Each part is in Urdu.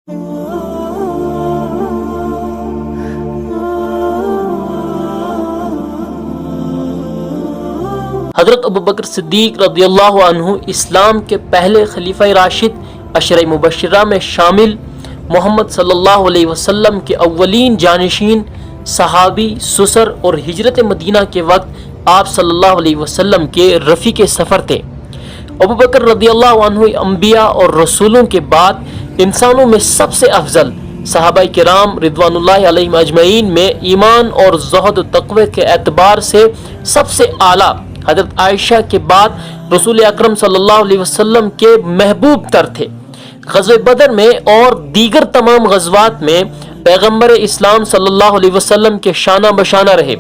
حضرت ابوبکر صدیق رضی اللہ عنہ اسلام کے پہلے خلیفہ راشد، عشرہ مبشرہ میں شامل، محمد صلی اللہ علیہ وسلم کے اولین جانشین، صحابی، سسر اور ہجرت مدینہ کے وقت آپ صلی اللہ علیہ وسلم کے رفیق سفر تھے۔ ابوبکر رضی اللہ عنہ انبیاء اور رسولوں کے بعد انسانوں میں سب سے افضل، صحابہ کرام رضوان اللہ علیہم اجمعین میں ایمان اور زہد و تقوی کے اعتبار سے سب سے اعلیٰ، حضرت عائشہ کے بعد رسول اکرم صلی اللہ علیہ وسلم کے محبوب تر تھے۔ غزوہ بدر میں اور دیگر تمام غزوات میں پیغمبر اسلام صلی اللہ علیہ وسلم کے شانہ بشانہ رہے۔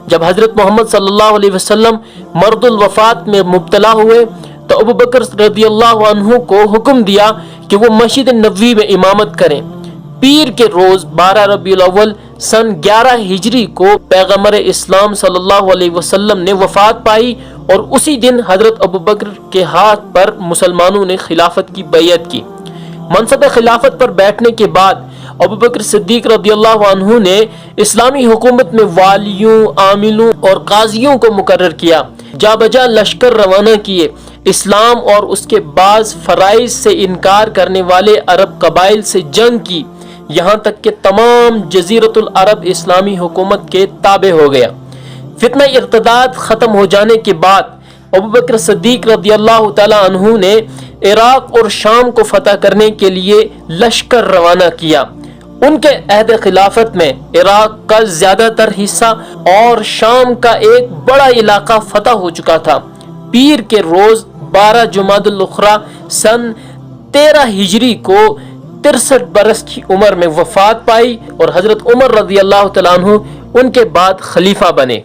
جب حضرت محمد صلی اللہ علیہ وسلم مرض الوفات میں مبتلا ہوئے تو ابوبکر رضی اللہ عنہ کو حکم دیا کہ وہ مسجد نبوی میں امامت کریں۔ پیر کے روز 12 ربیع الاول سن 11 ہجری کو پیغمبر اسلام صلی اللہ علیہ وسلم نے وفات پائی اور اسی دن حضرت ابوبکر کے ہاتھ پر مسلمانوں نے خلافت کی بیعت کی۔ منصب خلافت پر بیٹھنے کے بعد ابوبکر صدیق رضی اللہ عنہ نے اسلامی حکومت میں والیوں، عاملوں اور قاضیوں کو مقرر کیا، جا بجا لشکر روانہ کیے، اسلام اور اس کے بعض فرائض سے انکار کرنے والے عرب قبائل سے جنگ کی، یہاں تک کہ تمام جزیرۃ العرب اسلامی حکومت کے تابع ہو گیا۔ فتنہ ارتداد ختم ہو جانے کے بعد ابوبکر صدیق رضی اللہ تعالی عنہ نے عراق اور شام کو فتح کرنے کے لیے لشکر روانہ کیا۔ ان کے عہد خلافت میں عراق کا زیادہ تر حصہ اور شام کا ایک بڑا علاقہ فتح ہو چکا تھا۔ پیر کے روز 12 جمادی الاخری سن 13 ہجری کو 63 برس کی عمر میں وفات پائی اور حضرت عمر رضی اللہ تعالیٰ عنہ ان کے بعد خلیفہ بنے۔